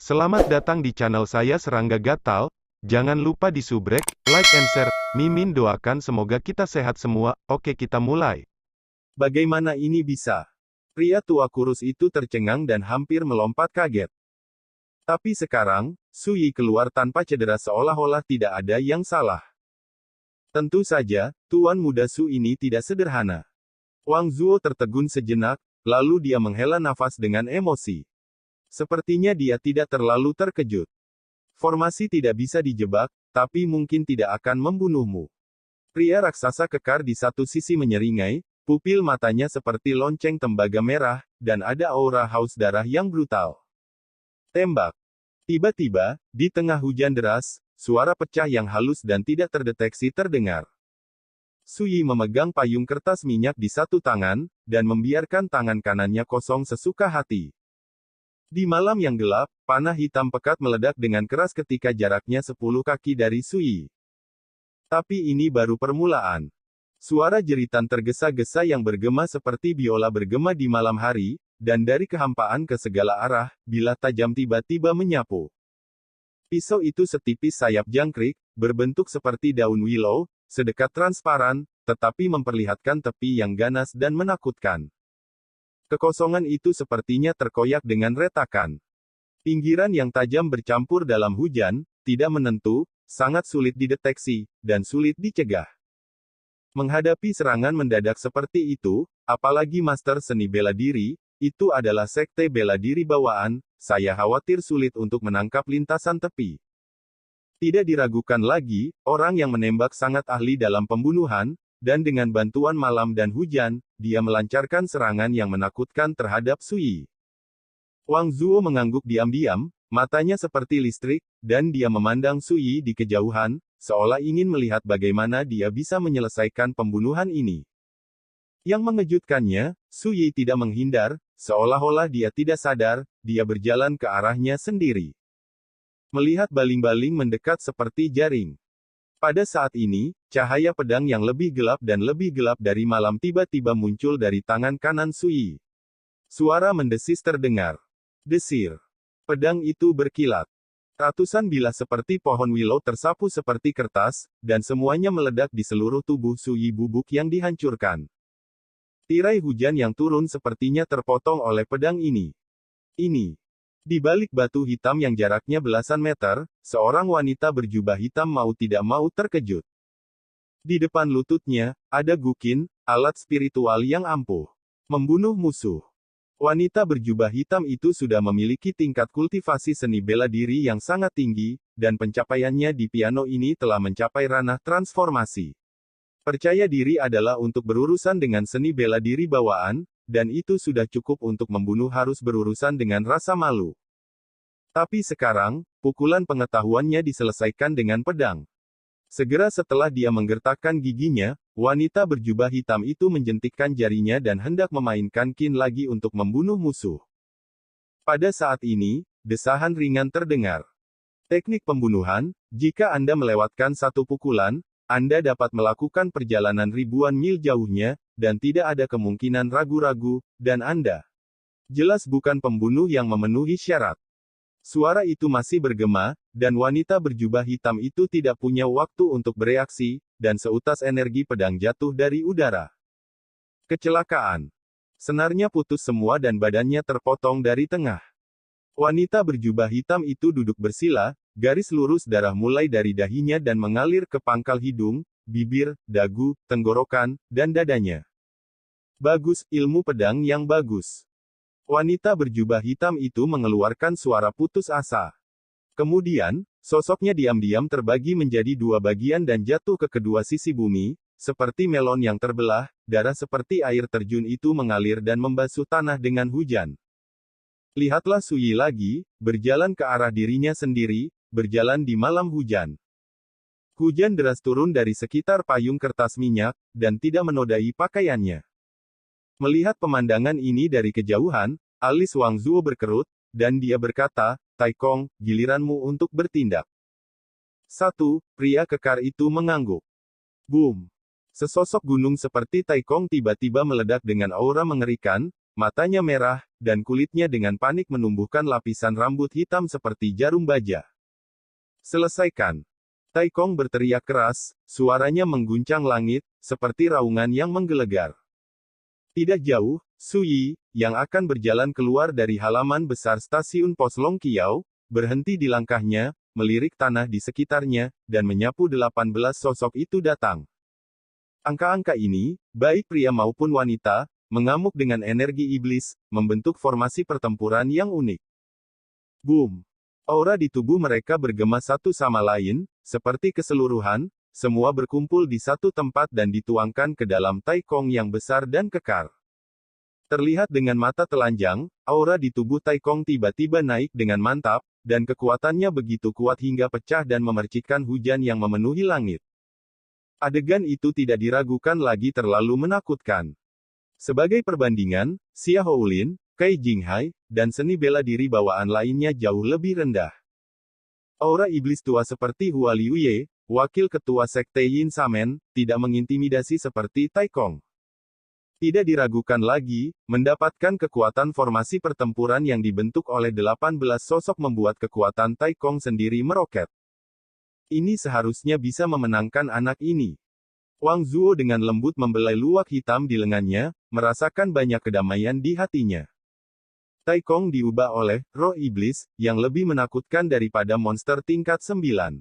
Selamat datang di channel saya Serangga Gatal. Jangan lupa di subrek, like and share. Mimin doakan semoga kita sehat semua. Oke, kita mulai. Bagaimana ini bisa? Pria tua kurus itu tercengang dan hampir melompat kaget. Tapi sekarang, Su Yi keluar tanpa cedera seolah-olah tidak ada yang salah. Tentu saja, tuan muda Su ini tidak sederhana. Wang Zuo tertegun sejenak, lalu dia menghela nafas dengan emosi. Sepertinya dia tidak terlalu terkejut. Formasi tidak bisa dijebak, tapi mungkin tidak akan membunuhmu. Pria raksasa kekar di satu sisi menyeringai, pupil matanya seperti lonceng tembaga merah, dan ada aura haus darah yang brutal. Tembak. Tiba-tiba, di tengah hujan deras, suara pecah yang halus dan tidak terdeteksi terdengar. Su Yi memegang payung kertas minyak di satu tangan, dan membiarkan tangan kanannya kosong sesuka hati. Di malam yang gelap, panah hitam pekat meledak dengan keras ketika jaraknya 10 kaki dari Su Yi. Tapi ini baru permulaan. Suara jeritan tergesa-gesa yang bergema seperti biola bergema di malam hari, dan dari kehampaan ke segala arah, bilah tajam tiba-tiba menyapu. Pisau itu setipis sayap jangkrik, berbentuk seperti daun willow, sedekat transparan, tetapi memperlihatkan tepi yang ganas dan menakutkan. Kekosongan itu sepertinya terkoyak dengan retakan. Pinggiran yang tajam bercampur dalam hujan, tidak menentu, sangat sulit dideteksi, dan sulit dicegah. Menghadapi serangan mendadak seperti itu, apalagi master seni bela diri, itu adalah sekte bela diri bawaan, saya khawatir sulit untuk menangkap lintasan tepi. Tidak diragukan lagi, orang yang menembak sangat ahli dalam pembunuhan, dan dengan bantuan malam dan hujan, dia melancarkan serangan yang menakutkan terhadap Su Yi. Wang Zuo mengangguk diam-diam, matanya seperti listrik, dan dia memandang Su Yi di kejauhan, seolah ingin melihat bagaimana dia bisa menyelesaikan pembunuhan ini. Yang mengejutkannya, Su Yi tidak menghindar, seolah-olah dia tidak sadar, dia berjalan ke arahnya sendiri. Melihat baling-baling mendekat seperti jaring. Pada saat ini, cahaya pedang yang lebih gelap dan lebih gelap dari malam tiba-tiba muncul dari tangan kanan Su Yi. Suara mendesis terdengar. Desir. Pedang itu berkilat. Ratusan bilah seperti pohon willow tersapu seperti kertas, dan semuanya meledak di seluruh tubuh Su Yi bubuk yang dihancurkan. Tirai hujan yang turun sepertinya terpotong oleh pedang ini. Ini. Di balik batu hitam yang jaraknya belasan meter, seorang wanita berjubah hitam mau tidak mau terkejut. Di depan lututnya, ada gukin, alat spiritual yang ampuh. Membunuh musuh. Wanita berjubah hitam itu sudah memiliki tingkat kultivasi seni bela diri yang sangat tinggi, dan pencapaiannya di piano ini telah mencapai ranah transformasi. Percaya diri adalah untuk berurusan dengan seni bela diri bawaan, dan itu sudah cukup untuk membunuh harus berurusan dengan rasa malu. Tapi sekarang, pukulan pengetahuannya diselesaikan dengan pedang. Segera setelah dia menggertakkan giginya, wanita berjubah hitam itu menjentikkan jarinya dan hendak memainkan kin lagi untuk membunuh musuh. Pada saat ini, desahan ringan terdengar. Teknik pembunuhan, jika Anda melewatkan satu pukulan, Anda dapat melakukan perjalanan ribuan mil jauhnya, dan tidak ada kemungkinan ragu-ragu, dan Anda jelas bukan pembunuh yang memenuhi syarat. Suara itu masih bergema, dan wanita berjubah hitam itu tidak punya waktu untuk bereaksi, dan seutas energi pedang jatuh dari udara. Kecelakaan. Senarnya putus semua dan badannya terpotong dari tengah. Wanita berjubah hitam itu duduk bersila, garis lurus darah mulai dari dahinya dan mengalir ke pangkal hidung, bibir, dagu, tenggorokan, dan dadanya. Bagus, ilmu pedang yang bagus. Wanita berjubah hitam itu mengeluarkan suara putus asa. Kemudian, sosoknya diam-diam terbagi menjadi dua bagian dan jatuh ke kedua sisi bumi, seperti melon yang terbelah, darah seperti air terjun itu mengalir dan membasuh tanah dengan hujan. Lihatlah Su Yi lagi, berjalan ke arah dirinya sendiri, berjalan di malam hujan. Hujan deras turun dari sekitar payung kertas minyak, dan tidak menodai pakaiannya. Melihat pemandangan ini dari kejauhan, alis Wang Zuo berkerut, dan dia berkata, Tai Kong, giliranmu untuk bertindak. 1. Pria kekar itu mengangguk. Boom! Sesosok gunung seperti Tai Kong tiba-tiba meledak dengan aura mengerikan, matanya merah, dan kulitnya dengan panik menumbuhkan lapisan rambut hitam seperti jarum baja. Selesaikan. Tai Kong berteriak keras, suaranya mengguncang langit, seperti raungan yang menggelegar. Tidak jauh, Su Yi, yang akan berjalan keluar dari halaman besar stasiun pos Long Qiao, berhenti di langkahnya, melirik tanah di sekitarnya, dan menyapu 18 sosok itu datang. Angka-angka ini, baik pria maupun wanita, mengamuk dengan energi iblis, membentuk formasi pertempuran yang unik. Boom! Aura di tubuh mereka bergema satu sama lain, seperti keseluruhan, semua berkumpul di satu tempat dan dituangkan ke dalam Tai Kong yang besar dan kekar. Terlihat dengan mata telanjang, aura di tubuh Tai Kong tiba-tiba naik dengan mantap, dan kekuatannya begitu kuat hingga pecah dan memercikkan hujan yang memenuhi langit. Adegan itu tidak diragukan lagi terlalu menakutkan. Sebagai perbandingan, Xia Houlin, Cai Jinghai, dan seni bela diri bawaan lainnya jauh lebih rendah. Aura iblis tua seperti Hua Liuye, wakil ketua sekte Yin Samen, tidak mengintimidasi seperti Tai Kong. Tidak diragukan lagi, mendapatkan kekuatan formasi pertempuran yang dibentuk oleh 18 sosok membuat kekuatan Tai Kong sendiri meroket. Ini seharusnya bisa memenangkan anak ini. Wang Zuo dengan lembut membelai luak hitam di lengannya, merasakan banyak kedamaian di hatinya. Tai Kong diubah oleh roh iblis, yang lebih menakutkan daripada monster tingkat 9.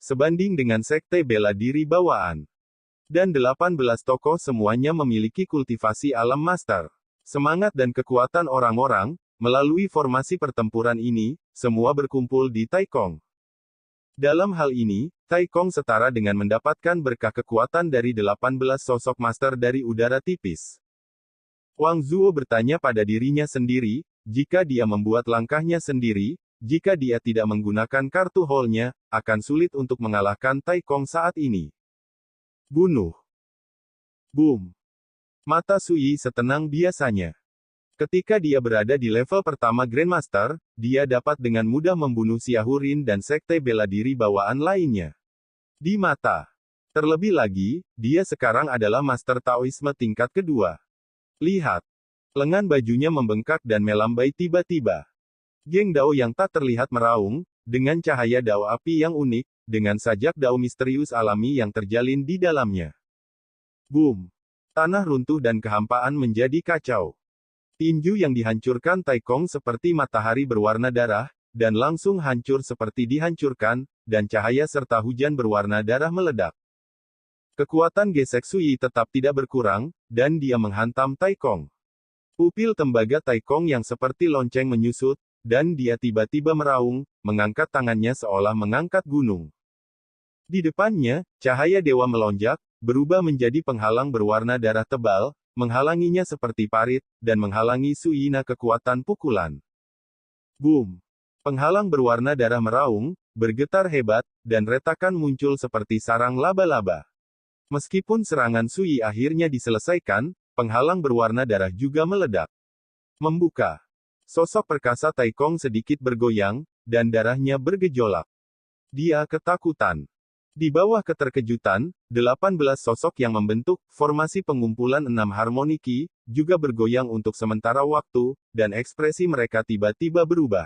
Sebanding dengan sekte bela diri bawaan. Dan 18 tokoh semuanya memiliki kultivasi alam master. Semangat dan kekuatan orang-orang, melalui formasi pertempuran ini, semua berkumpul di Tai Kong. Dalam hal ini, Tai Kong setara dengan mendapatkan berkah kekuatan dari 18 sosok master dari udara tipis. Wang Zuo bertanya pada dirinya sendiri, jika dia membuat langkahnya sendiri, jika dia tidak menggunakan kartu hall-nya, akan sulit untuk mengalahkan Tai Kong saat ini. Bunuh. Boom. Mata Su Yi setenang biasanya. Ketika dia berada di level pertama Grandmaster, dia dapat dengan mudah membunuh Xia Hurin dan sekte bela diri bawaan lainnya. Di mata. Terlebih lagi, dia sekarang adalah Master Taoisme tingkat kedua. Lihat. Lengan bajunya membengkak dan melambai tiba-tiba. Geng Dao yang tak terlihat meraung, dengan cahaya Dao api yang unik, dengan sajak Dao misterius alami yang terjalin di dalamnya. Boom! Tanah runtuh dan kehampaan menjadi kacau. Tinju yang dihancurkan Tai Kong seperti matahari berwarna darah, dan langsung hancur seperti dihancurkan, dan cahaya serta hujan berwarna darah meledak. Kekuatan gesek Su Yi tetap tidak berkurang, dan dia menghantam Tai Kong. Pupil tembaga Tai Kong yang seperti lonceng menyusut, dan dia tiba-tiba meraung, mengangkat tangannya seolah mengangkat gunung. Di depannya, cahaya dewa melonjak, berubah menjadi penghalang berwarna darah tebal, menghalanginya seperti parit, dan menghalangi Su Yi kekuatan pukulan. Boom! Penghalang berwarna darah meraung, bergetar hebat, dan retakan muncul seperti sarang laba-laba. Meskipun serangan Su Yi akhirnya diselesaikan, penghalang berwarna darah juga meledak. Membuka. Sosok perkasa Tai Kong sedikit bergoyang, dan darahnya bergejolak. Dia ketakutan. Di bawah keterkejutan, 18 sosok yang membentuk formasi pengumpulan 6 harmoniki, juga bergoyang untuk sementara waktu, dan ekspresi mereka tiba-tiba berubah.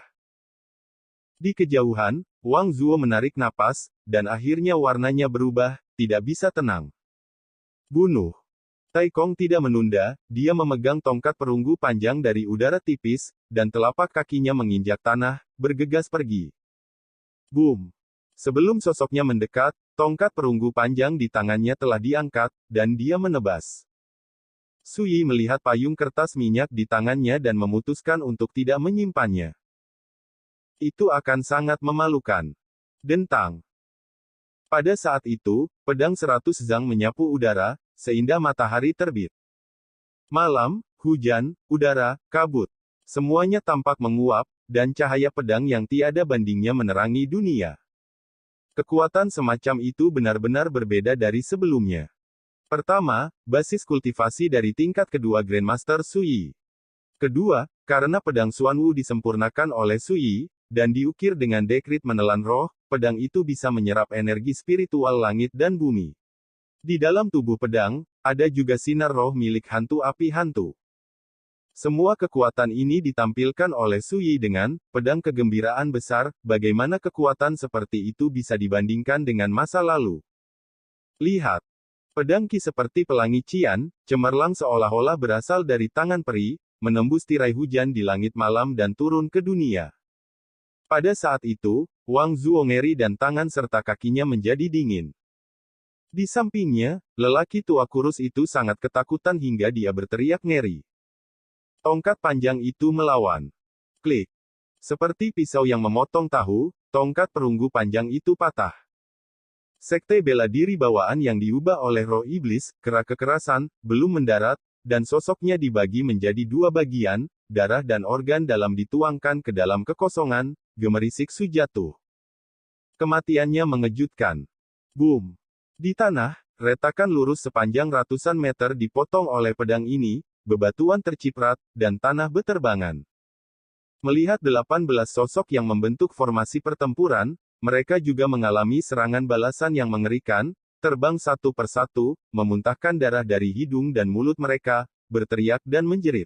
Di kejauhan, Wang Zuo menarik napas, dan akhirnya warnanya berubah, tidak bisa tenang. Bunuh. Tai Kong tidak menunda, dia memegang tongkat perunggu panjang dari udara tipis, dan telapak kakinya menginjak tanah, bergegas pergi. Boom. Sebelum sosoknya mendekat, tongkat perunggu panjang di tangannya telah diangkat, dan dia menebas. Su Yi melihat payung kertas minyak di tangannya dan memutuskan untuk tidak menyimpannya. Itu akan sangat memalukan. Dentang. Pada saat itu, pedang 100 zang menyapu udara, seindah matahari terbit. Malam, hujan, udara, kabut. Semuanya tampak menguap, dan cahaya pedang yang tiada bandingnya menerangi dunia. Kekuatan semacam itu benar-benar berbeda dari sebelumnya. Pertama, basis kultivasi dari tingkat kedua Grandmaster Su Yi. Kedua, karena pedang Xuanwu disempurnakan oleh Su Yi, dan diukir dengan dekrit menelan roh, pedang itu bisa menyerap energi spiritual langit dan bumi. Di dalam tubuh pedang, ada juga sinar roh milik hantu api hantu. Semua kekuatan ini ditampilkan oleh Su Yi dengan pedang kegembiraan besar. Bagaimana kekuatan seperti itu bisa dibandingkan dengan masa lalu? Lihat. Pedang Qi seperti pelangi Qian, cemerlang seolah-olah berasal dari tangan peri, menembus tirai hujan di langit malam dan turun ke dunia. Pada saat itu, Wang Zuo ngeri dan tangan serta kakinya menjadi dingin. Di sampingnya, lelaki tua kurus itu sangat ketakutan hingga dia berteriak ngeri. Tongkat panjang itu melawan. Klik. Seperti pisau yang memotong tahu, tongkat perunggu panjang itu patah. Sekte bela diri bawaan yang diubah oleh roh iblis, kera kekerasan, belum mendarat, dan sosoknya dibagi menjadi dua bagian, darah dan organ dalam dituangkan ke dalam kekosongan, gemerisik Su jatuh. Kematiannya mengejutkan. Boom! Di tanah, retakan lurus sepanjang ratusan meter dipotong oleh pedang ini, bebatuan terciprat, dan tanah beterbangan. Melihat 18 sosok yang membentuk formasi pertempuran, mereka juga mengalami serangan balasan yang mengerikan, terbang satu persatu, memuntahkan darah dari hidung dan mulut mereka, berteriak dan menjerit.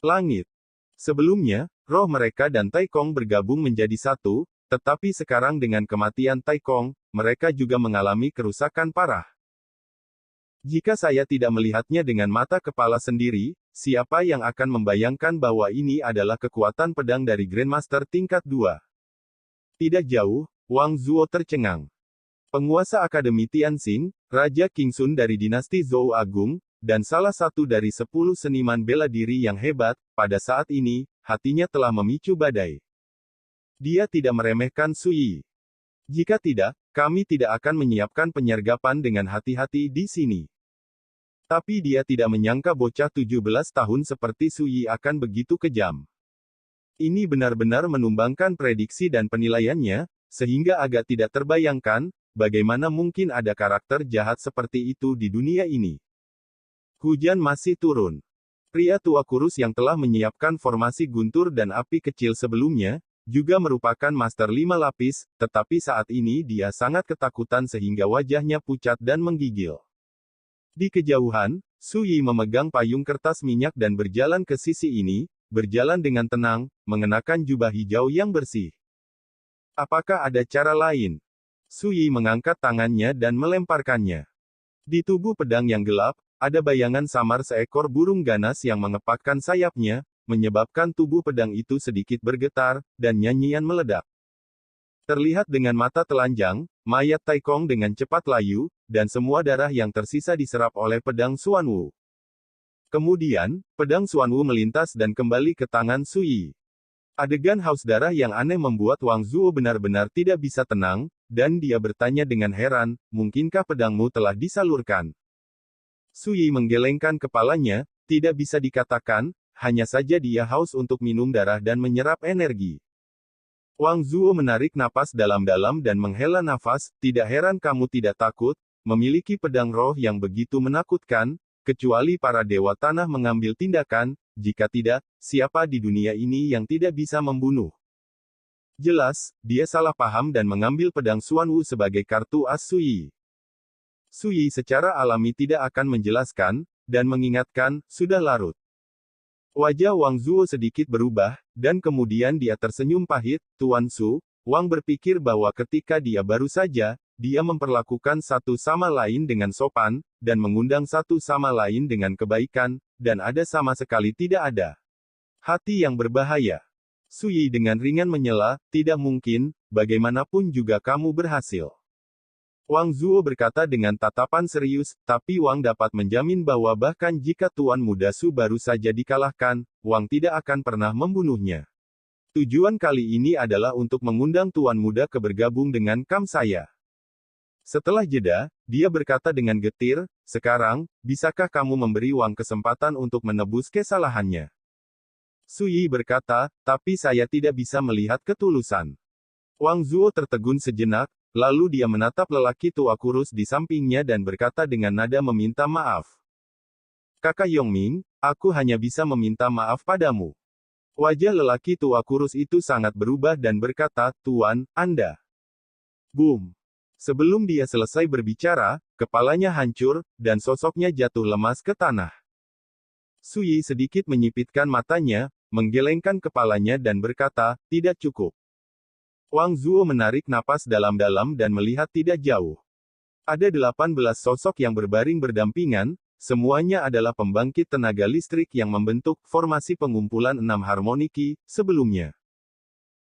Langit. Sebelumnya, roh mereka dan Tai Kong bergabung menjadi satu, tetapi sekarang dengan kematian Tai Kong, mereka juga mengalami kerusakan parah. Jika saya tidak melihatnya dengan mata kepala sendiri, siapa yang akan membayangkan bahwa ini adalah kekuatan pedang dari Grandmaster tingkat 2? Tidak jauh, Wang Zuo tercengang. Penguasa Akademi Tianxing, Raja Qingxun dari dinasti Zhou Agung, dan salah satu dari 10 seniman bela diri yang hebat, pada saat ini, hatinya telah memicu badai. Dia tidak meremehkan Su Yi. Jika tidak, kami tidak akan menyiapkan penyergapan dengan hati-hati di sini. Tapi dia tidak menyangka bocah 17 tahun seperti Su Yi akan begitu kejam. Ini benar-benar menumbangkan prediksi dan penilaiannya, sehingga agak tidak terbayangkan, bagaimana mungkin ada karakter jahat seperti itu di dunia ini. Hujan masih turun. Pria tua kurus yang telah menyiapkan formasi guntur dan api kecil sebelumnya, juga merupakan Master 5 lapis, tetapi saat ini dia sangat ketakutan sehingga wajahnya pucat dan menggigil. Di kejauhan, Su Yi memegang payung kertas minyak dan berjalan ke sisi ini, berjalan dengan tenang, mengenakan jubah hijau yang bersih. Apakah ada cara lain? Su Yi mengangkat tangannya dan melemparkannya. Di tubuh pedang yang gelap, ada bayangan samar seekor burung ganas yang mengepakkan sayapnya, menyebabkan tubuh pedang itu sedikit bergetar, dan nyanyian meledak. Terlihat dengan mata telanjang, mayat Tai Kong dengan cepat layu, dan semua darah yang tersisa diserap oleh pedang Xuanwu. Kemudian, pedang Xuanwu melintas dan kembali ke tangan Su Yi. Adegan haus darah yang aneh membuat Wang Zuo benar-benar tidak bisa tenang, dan dia bertanya dengan heran, mungkinkah pedangmu telah disalurkan? Su Yi menggelengkan kepalanya, tidak bisa dikatakan, hanya saja dia haus untuk minum darah dan menyerap energi. Wang Zuo menarik napas dalam-dalam dan menghela nafas, tidak heran kamu tidak takut, memiliki pedang roh yang begitu menakutkan, kecuali para dewa tanah mengambil tindakan, jika tidak, siapa di dunia ini yang tidak bisa membunuh? Jelas, dia salah paham dan mengambil pedang Xuanwu sebagai kartu as Su Yi. Su Yi secara alami tidak akan menjelaskan, dan mengingatkan, sudah larut. Wajah Wang Zuo sedikit berubah, dan kemudian dia tersenyum pahit, Tuan Su, Wang berpikir bahwa ketika dia baru saja, dia memperlakukan satu sama lain dengan sopan, dan mengundang satu sama lain dengan kebaikan, dan ada sama sekali tidak ada hati yang berbahaya. Su Yi dengan ringan menyela, tidak mungkin, bagaimanapun juga kamu berhasil. Wang Zuo berkata dengan tatapan serius, tapi Wang dapat menjamin bahwa bahkan jika Tuan Muda Su baru saja dikalahkan, Wang tidak akan pernah membunuhnya. Tujuan kali ini adalah untuk mengundang Tuan Muda ke bergabung dengan kam saya. Setelah jeda, dia berkata dengan getir, sekarang, bisakah kamu memberi Wang kesempatan untuk menebus kesalahannya? Su Yi berkata, tapi saya tidak bisa melihat ketulusan. Wang Zuo tertegun sejenak, lalu dia menatap lelaki tua kurus di sampingnya dan berkata dengan nada meminta maaf. Kakak Yongming, aku hanya bisa meminta maaf padamu. Wajah lelaki tua kurus itu sangat berubah dan berkata, Tuan, Anda. Boom. Sebelum dia selesai berbicara, kepalanya hancur, dan sosoknya jatuh lemas ke tanah. Su Yi sedikit menyipitkan matanya, menggelengkan kepalanya dan berkata, tidak cukup. Wang Zuo menarik napas dalam-dalam dan melihat tidak jauh. Ada 18 sosok yang berbaring berdampingan, semuanya adalah pembangkit tenaga listrik yang membentuk formasi pengumpulan 6 harmoniki sebelumnya.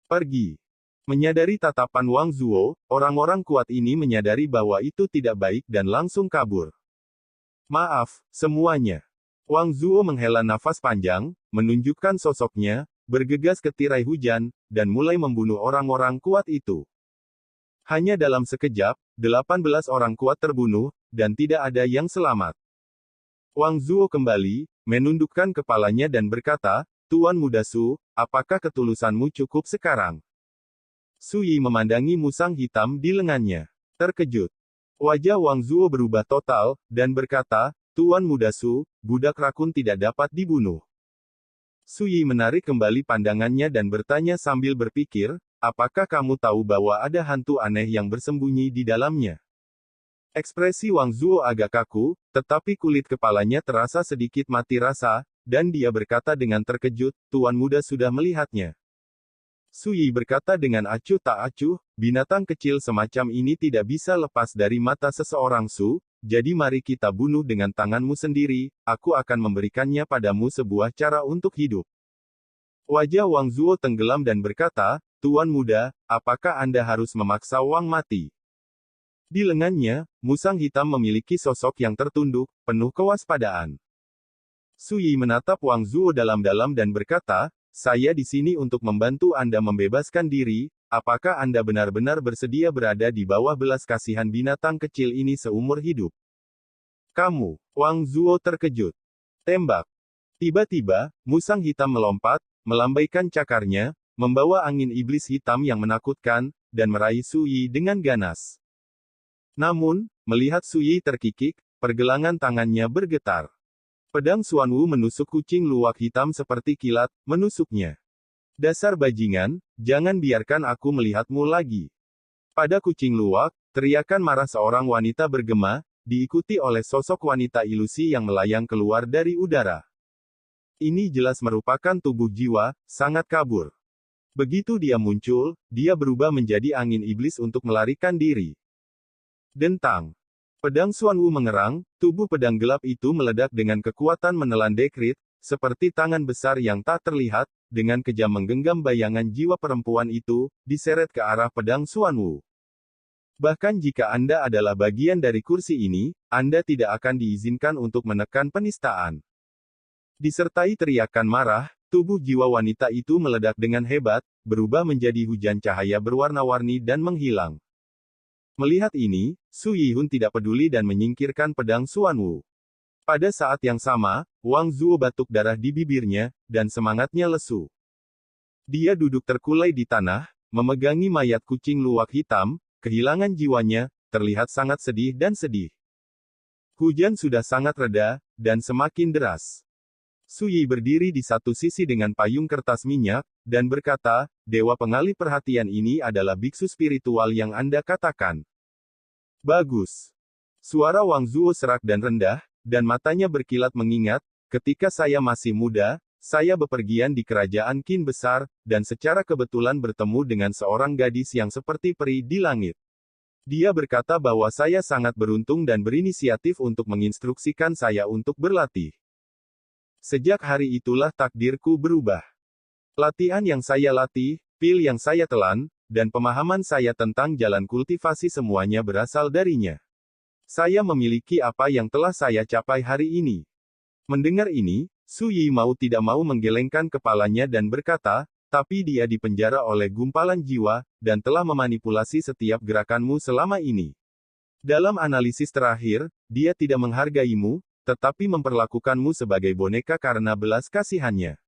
Pergi. Menyadari tatapan Wang Zuo, orang-orang kuat ini menyadari bahwa itu tidak baik dan langsung kabur. Maaf, semuanya. Wang Zuo menghela nafas panjang, menunjukkan sosoknya, bergegas ke tirai hujan, dan mulai membunuh orang-orang kuat itu. Hanya dalam sekejap, 18 orang kuat terbunuh, dan tidak ada yang selamat. Wang Zuo kembali, menundukkan kepalanya dan berkata, Tuan Muda Su, apakah ketulusanmu cukup sekarang? Su Yi memandangi musang hitam di lengannya. Terkejut. Wajah Wang Zuo berubah total, dan berkata, Tuan Muda Su, budak rakun tidak dapat dibunuh. Su Yi menarik kembali pandangannya dan bertanya sambil berpikir, apakah kamu tahu bahwa ada hantu aneh yang bersembunyi di dalamnya? Ekspresi Wang Zuo agak kaku, tetapi kulit kepalanya terasa sedikit mati rasa, dan dia berkata dengan terkejut, Tuan Muda sudah melihatnya. Su Yi berkata dengan acuh tak acuh, binatang kecil semacam ini tidak bisa lepas dari mata seseorang Su, jadi mari kita bunuh dengan tanganmu sendiri, aku akan memberikannya padamu sebuah cara untuk hidup. Wajah Wang Zuo tenggelam dan berkata, Tuan Muda, apakah Anda harus memaksa Wang mati? Di lengannya, musang hitam memiliki sosok yang tertunduk, penuh kewaspadaan. Su Yi menatap Wang Zuo dalam-dalam dan berkata, saya di sini untuk membantu Anda membebaskan diri, apakah Anda benar-benar bersedia berada di bawah belas kasihan binatang kecil ini seumur hidup? Kamu, Wang Zuo terkejut. Tembak. Tiba-tiba, musang hitam melompat, melambaikan cakarnya, membawa angin iblis hitam yang menakutkan, dan meraih Su Yi dengan ganas. Namun, melihat Su Yi terkikik, pergelangan tangannya bergetar. Pedang Xuanwu menusuk kucing luwak hitam seperti kilat, menusuknya. Dasar bajingan, jangan biarkan aku melihatmu lagi. Pada kucing luwak, teriakan marah seorang wanita bergema, diikuti oleh sosok wanita ilusi yang melayang keluar dari udara. Ini jelas merupakan tubuh jiwa, sangat kabur. Begitu dia muncul, dia berubah menjadi angin iblis untuk melarikan diri. Dentang. Pedang Xuanwu mengerang, tubuh pedang gelap itu meledak dengan kekuatan menelan dekrit, seperti tangan besar yang tak terlihat, dengan kejam menggenggam bayangan jiwa perempuan itu, diseret ke arah pedang Xuanwu. Bahkan jika Anda adalah bagian dari kursi ini, Anda tidak akan diizinkan untuk menekan penistaan. Disertai teriakan marah, tubuh jiwa wanita itu meledak dengan hebat, berubah menjadi hujan cahaya berwarna-warni dan menghilang. Melihat ini, Su Yihun tidak peduli dan menyingkirkan pedang Xuanwu. Pada saat yang sama, Wang Zuo batuk darah di bibirnya, dan semangatnya lesu. Dia duduk terkulai di tanah, memegangi mayat kucing luwak hitam, kehilangan jiwanya, terlihat sangat sedih dan sedih. Hujan sudah sangat reda, dan semakin deras. Su Yi berdiri di satu sisi dengan payung kertas minyak, dan berkata, Dewa pengalih perhatian ini adalah biksu spiritual yang Anda katakan. Bagus. Suara Wang Zuo serak dan rendah, dan matanya berkilat mengingat, ketika saya masih muda, saya bepergian di kerajaan Qin besar, dan secara kebetulan bertemu dengan seorang gadis yang seperti peri di langit. Dia berkata bahwa saya sangat beruntung dan berinisiatif untuk menginstruksikan saya untuk berlatih. Sejak hari itulah takdirku berubah. Latihan yang saya latih, pil yang saya telan, dan pemahaman saya tentang jalan kultivasi semuanya berasal darinya. Saya memiliki apa yang telah saya capai hari ini. Mendengar ini, Su Yi mau tidak mau menggelengkan kepalanya dan berkata, tapi dia dipenjara oleh gumpalan jiwa, dan telah memanipulasi setiap gerakanmu selama ini. Dalam analisis terakhir, dia tidak menghargaimu, tetapi memperlakukanmu sebagai boneka karena belas kasihannya.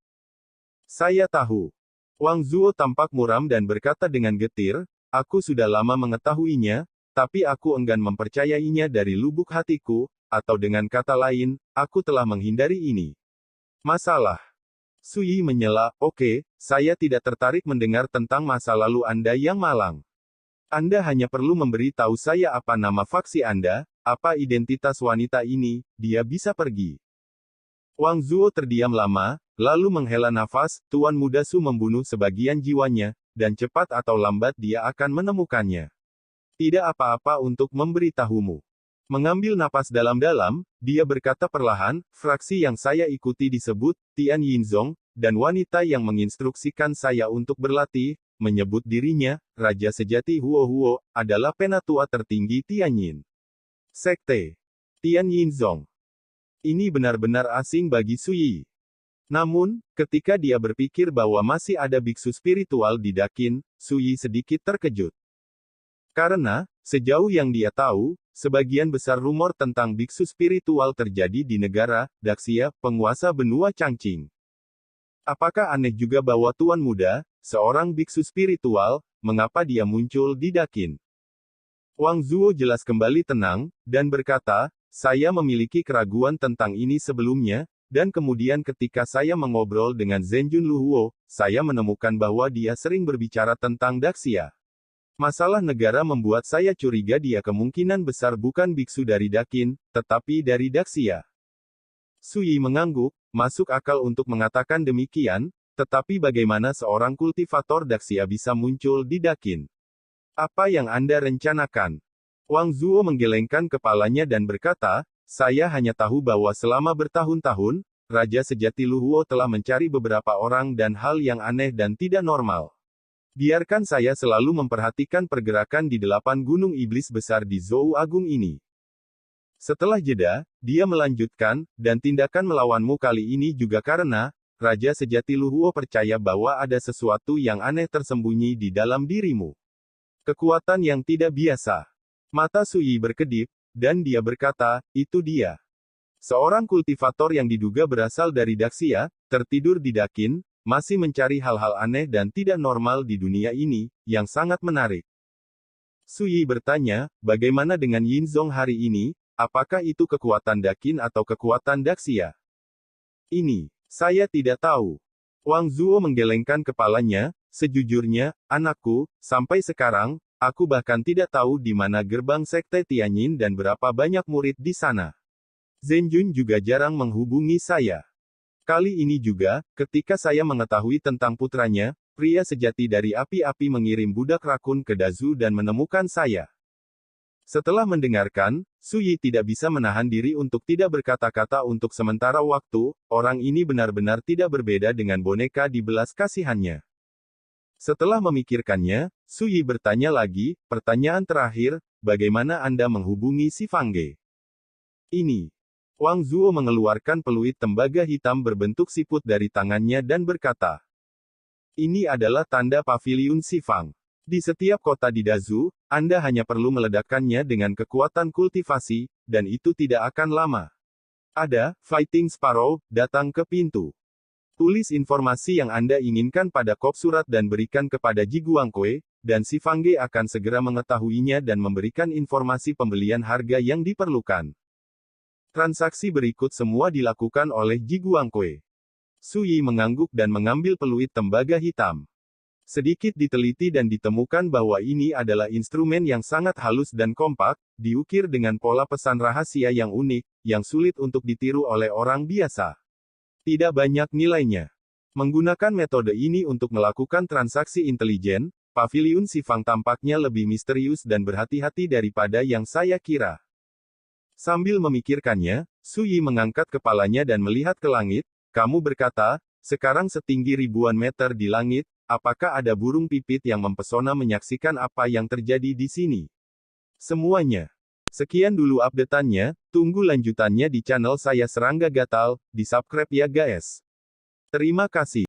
Saya tahu. Wang Zuo tampak muram dan berkata dengan getir, aku sudah lama mengetahuinya, tapi aku enggan mempercayainya dari lubuk hatiku, atau dengan kata lain, aku telah menghindari ini. Masalah. Su Yi menyela, oke, saya tidak tertarik mendengar tentang masa lalu Anda yang malang. Anda hanya perlu memberi tahu saya apa nama faksi Anda, apa identitas wanita ini, dia bisa pergi. Wang Zuo terdiam lama, lalu menghela nafas. Tuan Muda Su membunuh sebagian jiwanya, dan cepat atau lambat dia akan menemukannya. Tidak apa-apa untuk memberitahumu. Mengambil napas dalam-dalam, dia berkata perlahan, fraksi yang saya ikuti disebut Tian Yinzong, dan wanita yang menginstruksikan saya untuk berlatih, menyebut dirinya, Raja Sejati Huo Huo, adalah penatua tertinggi Tianyin. Sekte Tian Yinzong. Ini benar-benar asing bagi Su Yi. Namun, ketika dia berpikir bahwa masih ada biksu spiritual di Dakin, Su Yi sedikit terkejut. Karena, sejauh yang dia tahu, sebagian besar rumor tentang biksu spiritual terjadi di negara Daxia, penguasa benua Changqing. Apakah aneh juga bahwa Tuan Muda, seorang biksu spiritual, mengapa dia muncul di Dakin? Wang Zuo jelas kembali tenang, dan berkata, saya memiliki keraguan tentang ini sebelumnya, dan kemudian ketika saya mengobrol dengan Zhenjun Luhuo, saya menemukan bahwa dia sering berbicara tentang Daxia. Masalah negara membuat saya curiga dia kemungkinan besar bukan biksu dari Dakin, tetapi dari Daxia. Su Yi mengangguk, masuk akal untuk mengatakan demikian, tetapi bagaimana seorang kultivator Daxia bisa muncul di Dakin? Apa yang Anda rencanakan? Wang Zuo menggelengkan kepalanya dan berkata, saya hanya tahu bahwa selama bertahun-tahun, Raja Sejati Luhuo telah mencari beberapa orang dan hal yang aneh dan tidak normal. Biarkan saya selalu memperhatikan pergerakan di 8 gunung iblis besar di Zhou Agung ini. Setelah jeda, dia melanjutkan, dan tindakan melawanmu kali ini juga karena, Raja Sejati Luhuo percaya bahwa ada sesuatu yang aneh tersembunyi di dalam dirimu. Kekuatan yang tidak biasa. Mata Su Yi berkedip, dan dia berkata, itu dia. Seorang kultivator yang diduga berasal dari Daxia, tertidur di Dakin, masih mencari hal-hal aneh dan tidak normal di dunia ini, yang sangat menarik. Su Yi bertanya, bagaimana dengan Yinzong hari ini, apakah itu kekuatan Dakin atau kekuatan Daxia? Ini, saya tidak tahu. Wang Zuo menggelengkan kepalanya, sejujurnya, anakku, sampai sekarang, aku bahkan tidak tahu di mana gerbang Sekte Tianyin dan berapa banyak murid di sana. Zhenjun juga jarang menghubungi saya. Kali ini juga, ketika saya mengetahui tentang putranya, pria sejati dari api-api mengirim budak rakun ke Dazu dan menemukan saya. Setelah mendengarkan, Su Yi tidak bisa menahan diri untuk tidak berkata-kata untuk sementara waktu, orang ini benar-benar tidak berbeda dengan boneka di belas kasihannya. Setelah memikirkannya, Su Yi bertanya lagi, pertanyaan terakhir, bagaimana Anda menghubungi si Fangge? Ini. Wang Zuo mengeluarkan peluit tembaga hitam berbentuk siput dari tangannya dan berkata, ini adalah tanda paviliun Sifang. Di setiap kota di Dazu, Anda hanya perlu meledakkannya dengan kekuatan kultivasi, dan itu tidak akan lama. Ada, Fighting Sparrow, datang ke pintu. Tulis informasi yang Anda inginkan pada kop surat dan berikan kepada Ji Guangkue, dan si Fangge akan segera mengetahuinya dan memberikan informasi pembelian harga yang diperlukan. Transaksi berikut semua dilakukan oleh Ji Guangkue. Su Yi mengangguk dan mengambil peluit tembaga hitam. Sedikit diteliti dan ditemukan bahwa ini adalah instrumen yang sangat halus dan kompak, diukir dengan pola pesan rahasia yang unik, yang sulit untuk ditiru oleh orang biasa. Tidak banyak nilainya. Menggunakan metode ini untuk melakukan transaksi intelijen, paviliun Sifang tampaknya lebih misterius dan berhati-hati daripada yang saya kira. Sambil memikirkannya, Su Yi mengangkat kepalanya dan melihat ke langit. Kamu berkata, sekarang setinggi ribuan meter di langit, apakah ada burung pipit yang mempesona menyaksikan apa yang terjadi di sini? Semuanya. Sekian dulu update-annya, tunggu lanjutannya di channel saya Serangga Gatal, di subscribe ya guys. Terima kasih.